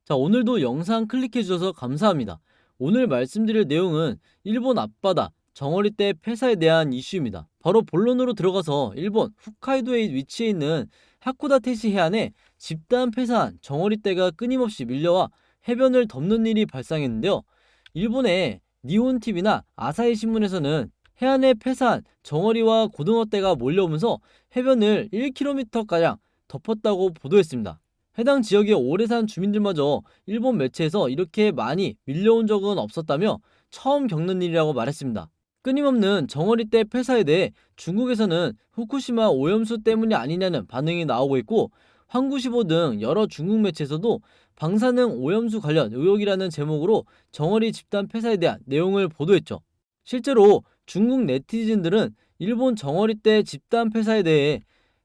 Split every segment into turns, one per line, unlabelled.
자, 오늘도 영상 클릭해 주셔서 감사합니다. 오늘 말씀드릴 내용은 일본 앞바다 정어리떼 폐사에 대한 이슈입니다. 바로 본론으로 들어가서 일본 홋카이도에 위치해 있는 하코다테시 해안에 집단 폐사한 정어리떼가 끊임없이 밀려와 해변을 덮는 일이 발생했는데요. 일본의 니혼TV나 아사히 신문에서는 해안에 폐사한 정어리와 고등어떼가 몰려오면서 해변을 1km가량 덮었다고 보도했습니다. 해당 지역의 오래 산 주민들마저 일본 매체에서 이렇게 많이 밀려온 적은 없었다며 처음 겪는 일이라고 말했습니다. 끊임없는 정어리떼 폐사에 대해 중국에서는 후쿠시마 오염수 때문이 아니냐는 반응이 나오고 있고, 환구시보 등 여러 중국 매체에서도 방사능 오염수 관련 의혹이라는 제목으로 정어리 집단 폐사에 대한 내용을 보도했죠. 실제로 중국 네티즌들은 일본 정어리떼 집단 폐사에 대해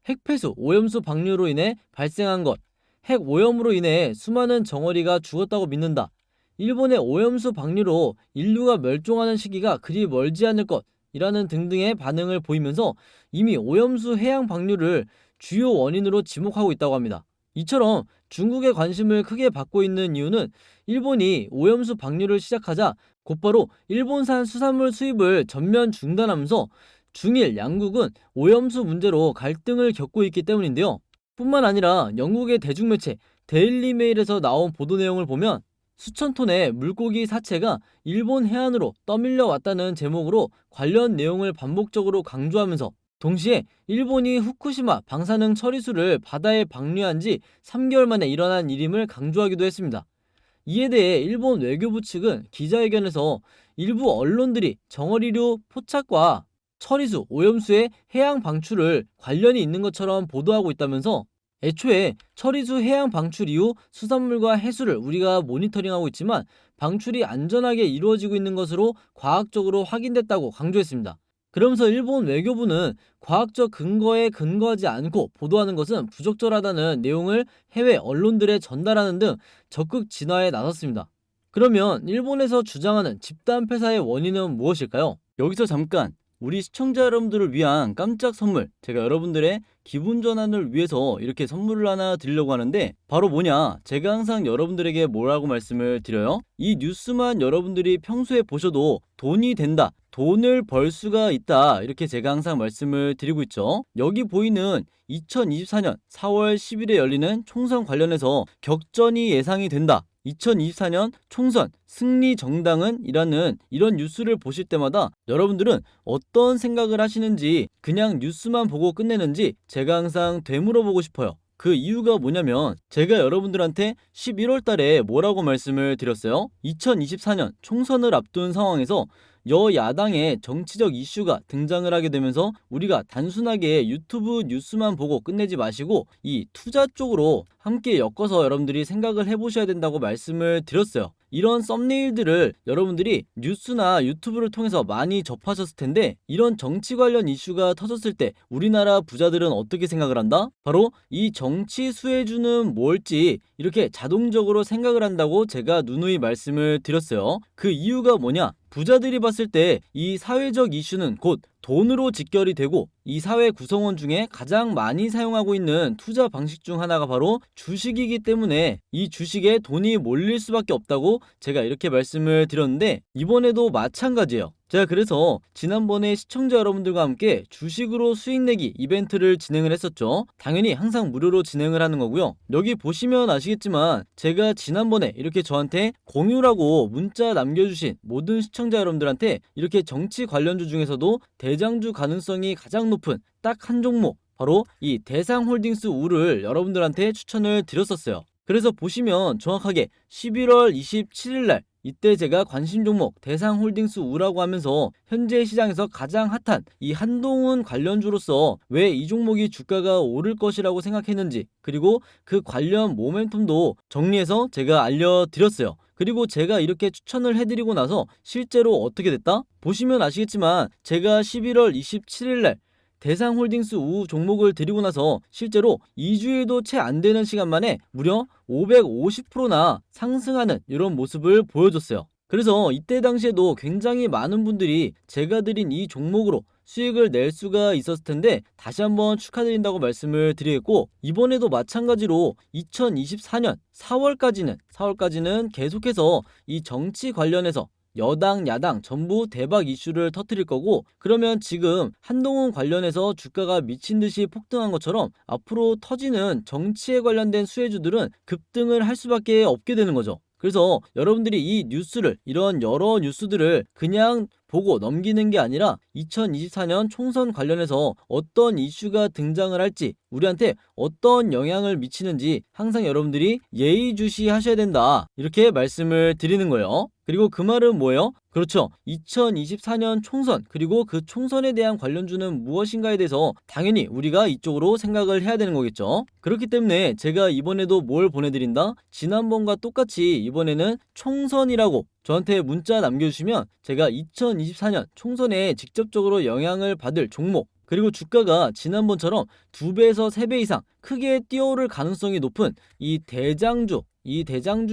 핵폐수 오염수 방류로 인해 발생한 것, 핵 오염으로 인해 수많은 정어리가 죽었다고 믿는다, 일본의 오염수 방류로 인류가 멸종하는 시기가 그리 멀지 않을 것이라는 등등의 반응을 보이면서 이미 오염수 해양 방류를 주요 원인으로 지목하고 있다고 합니다. 이처럼 중국의 관심을 크게 받고 있는 이유는 일본이 오염수 방류를 시작하자 곧바로 일본산 수산물 수입을 전면 중단하면서 중일 양국은 오염수 문제로 갈등을 겪고 있기 때문인데요. 뿐만 아니라 영국의 대중매체 데일리 메일에서 나온 보도 내용을 보면 수천 톤의 물고기 사체가 일본 해안으로 떠밀려 왔다는 제목으로 관련 내용을 반복적으로 강조하면서 동시에 일본이 후쿠시마 방사능 처리수를 바다에 방류한 지 3개월 만에 일어난 일임을 강조하기도 했습니다. 이에 대해 일본 외교부 측은 기자회견에서 일부 언론들이 정어리류 포착과 처리수, 오염수의 해양 방출을 관련이 있는 것처럼 보도하고 있다면서 애초에 처리수 해양 방출 이후 수산물과 해수를 우리가 모니터링하고 있지만 방출이 안전하게 이루어지고 있는 것으로 과학적으로 확인됐다고 강조했습니다. 그러면서 일본 외교부는 과학적 근거에 근거하지 않고 보도하는 것은 부적절하다는 내용을 해외 언론들에 전달하는 등 적극 진화에 나섰습니다. 그러면 일본에서 주장하는 집단 폐사의 원인은 무엇일까요? 여기서 잠깐 우리 시청자 여러분들을 위한 깜짝 선물, 제가 여러분들의 기분 전환을 위해서 이렇게 선물을 하나 드리려고 하는데, 바로 뭐냐, 제가 항상 여러분들에게 뭐라고 말씀을 드려요? 이 뉴스만 여러분들이 평소에 보셔도 돈이 된다, 돈을 벌 수가 있다, 이렇게 제가 항상 말씀을 드리고 있죠. 여기 보이는 2024년 4월 10일에 열리는 총선 관련해서 격전이 예상이 된다, 2024년 총선 승리 정당은 이라는 이런 뉴스를 보실 때마다 여러분들은 어떤 생각을 하시는지, 그냥 뉴스만 보고 끝내는지 제가 항상 되물어보고 싶어요. 그 이유가 뭐냐면 제가 여러분들한테 11월 달에 뭐라고 말씀을 드렸어요? 2024년 총선을 앞둔 상황에서 여야당의 정치적 이슈가 등장을 하게 되면서 우리가 단순하게 유튜브 뉴스만 보고 끝내지 마시고 이 투자 쪽으로 함께 엮어서 여러분들이 생각을 해보셔야 된다고 말씀을 드렸어요. 이런 썸네일들을 여러분들이 뉴스나 유튜브를 통해서 많이 접하셨을 텐데, 이런 정치 관련 이슈가 터졌을 때 우리나라 부자들은 어떻게 생각을 한다? 바로 이 정치 수혜주는 뭘지 이렇게 자동적으로 생각을 한다고 제가 누누이 말씀을 드렸어요. 그 이유가 뭐냐? 부자들이 봤을 때 이 사회적 이슈는 곧 돈으로 직결이 되고, 이 사회 구성원 중에 가장 많이 사용하고 있는 투자 방식 중 하나가 바로 주식이기 때문에 이 주식에 돈이 몰릴 수밖에 없다고 제가 이렇게 말씀을 드렸는데, 이번에도 마찬가지예요. 제가 그래서 지난번에 시청자 여러분들과 함께 주식으로 수익 내기 이벤트를 진행을 했었죠. 당연히 항상 무료로 진행을 하는 거고요. 여기 보시면 아시겠지만 제가 지난번에 이렇게 저한테 공유라고 문자 남겨주신 모든 시청자 여러분들한테 이렇게 정치 관련주 중에서도 대장주 가능성이 가장 높은 딱 한 종목, 바로 이 대상홀딩스 우를 여러분들한테 추천을 드렸었어요. 그래서 보시면 정확하게 11월 27일날 이때 제가 관심 종목 대상홀딩스 우라고 하면서 현재 시장에서 가장 핫한 이 한동훈 관련주로서 왜 이 종목이 주가가 오를 것이라고 생각했는지, 그리고 그 관련 모멘텀도 정리해서 제가 알려드렸어요. 그리고 제가 이렇게 추천을 해드리고 나서 실제로 어떻게 됐다? 보시면 아시겠지만 제가 11월 27일날 대상홀딩스 우 종목을 드리고 나서 실제로 2주일도 채 안 되는 시간 만에 무려 550%나 상승하는 이런 모습을 보여줬어요. 그래서 이때 당시에도 굉장히 많은 분들이 제가 드린 이 종목으로 수익을 낼 수가 있었을 텐데 다시 한번 축하드린다고 말씀을 드리겠고, 이번에도 마찬가지로 2024년 4월까지는 계속해서 이 정치 관련해서 여당, 야당 전부 대박 이슈를 터뜨릴 거고, 그러면 지금 한동훈 관련해서 주가가 미친 듯이 폭등한 것처럼 앞으로 터지는 정치에 관련된 수혜주들은 급등을 할 수밖에 없게 되는 거죠. 그래서 여러분들이 이 뉴스를, 이런 여러 뉴스들을 그냥 보고 넘기는 게 아니라 2024년 총선 관련해서 어떤 이슈가 등장을 할지, 우리한테 어떤 영향을 미치는지 항상 여러분들이 예의주시하셔야 된다, 이렇게 말씀을 드리는 거예요. 그리고 그 말은 뭐예요? 그렇죠. 2024년 총선, 그리고 그 총선에 대한 관련주는 무엇인가에 대해서 당연히 우리가 이쪽으로 생각을 해야 되는 거겠죠. 그렇기 때문에 제가 이번에도 뭘 보내드린다? 지난번과 똑같이 이번에는 총선이라고 저한테 문자 남겨주시면 제가 2024년 총선에 직접적으로 영향을 받을 종목, 그리고 주가가 지난번처럼 2배에서 3배 이상 크게 뛰어오를 가능성이 높은 이 대장주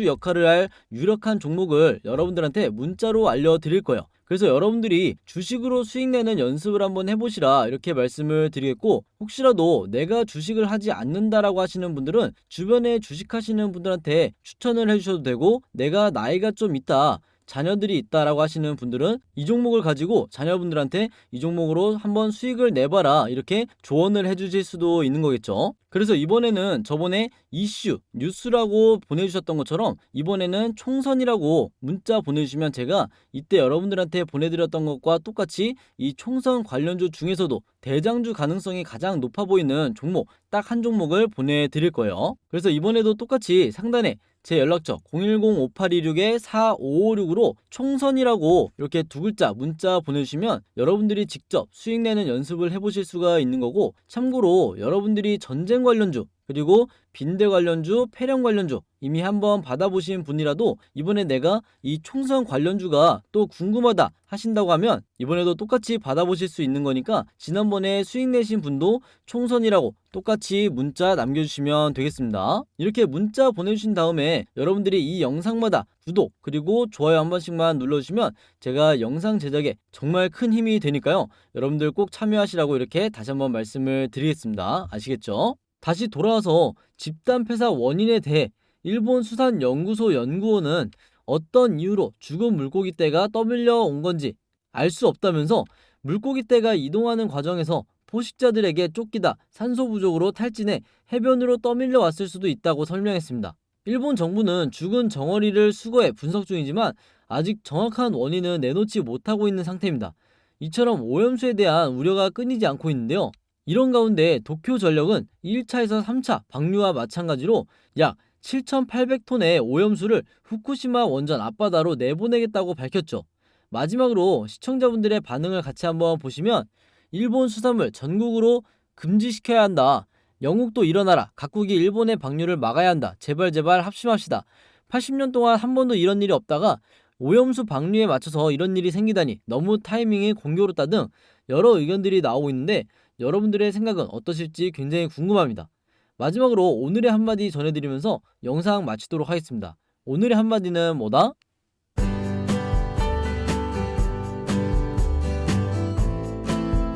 역할을 할 유력한 종목을 여러분들한테 문자로 알려드릴 거예요. 그래서 여러분들이 주식으로 수익 내는 연습을 한번 해보시라, 이렇게 말씀을 드리겠고, 혹시라도 내가 주식을 하지 않는다라고 하시는 분들은 주변에 주식하시는 분들한테 추천을 해주셔도 되고, 내가 나이가 좀 있다, 자녀들이 있다라고 하시는 분들은 이 종목을 가지고 자녀분들한테 이 종목으로 한번 수익을 내봐라, 이렇게 조언을 해주실 수도 있는 거겠죠. 그래서 이번에는 저번에 이슈, 뉴스라고 보내주셨던 것처럼 이번에는 총선이라고 문자 보내주시면 제가 이때 여러분들한테 보내드렸던 것과 똑같이 이 총선 관련주 중에서도 대장주 가능성이 가장 높아 보이는 종목 딱 한 종목을 보내드릴 거예요. 그래서 이번에도 똑같이 상단에 제 연락처 010-5826-4556으로 총선이라고 이렇게 2글자 문자 보내주시면 여러분들이 직접 수익 내는 연습을 해보실 수가 있는 거고, 참고로 여러분들이 전쟁 관련주, 그리고 빈대 관련주, 폐렴 관련주 이미 한번 받아보신 분이라도 이번에 내가 이 총선 관련주가 또 궁금하다 하신다고 하면 이번에도 똑같이 받아보실 수 있는 거니까 지난번에 수익 내신 분도 총선이라고 똑같이 문자 남겨주시면 되겠습니다. 이렇게 문자 보내주신 다음에 여러분들이 이 영상마다 구독 그리고 좋아요 한 번씩만 눌러주시면 제가 영상 제작에 정말 큰 힘이 되니까요. 여러분들 꼭 참여하시라고 이렇게 다시 한번 말씀을 드리겠습니다. 아시겠죠? 다시 돌아와서 집단 폐사 원인에 대해 일본 수산연구소 연구원은 어떤 이유로 죽은 물고기 떼가 떠밀려 온 건지 알 수 없다면서, 물고기 떼가 이동하는 과정에서 포식자들에게 쫓기다 산소 부족으로 탈진해 해변으로 떠밀려 왔을 수도 있다고 설명했습니다. 일본 정부는 죽은 정어리를 수거해 분석 중이지만 아직 정확한 원인은 내놓지 못하고 있는 상태입니다. 이처럼 오염수에 대한 우려가 끊이지 않고 있는데요. 이런 가운데 도쿄전력은 1차에서 3차 방류와 마찬가지로 약 7,800톤의 오염수를 후쿠시마 원전 앞바다로 내보내겠다고 밝혔죠. 마지막으로 시청자분들의 반응을 같이 한번 보시면, 일본 수산물 전국으로 금지시켜야 한다. 영국도 일어나라. 각국이 일본의 방류를 막아야 한다. 제발 합심합시다. 80년 동안 한 번도 이런 일이 없다가 오염수 방류에 맞춰서 이런 일이 생기다니 너무 타이밍이 공교롭다 등 여러 의견들이 나오고 있는데 여러분들의 생각은 어떠실지 굉장히 궁금합니다. 마지막으로 오늘의 한마디 전해드리면서 영상 마치도록 하겠습니다. 오늘의 한마디는 뭐다?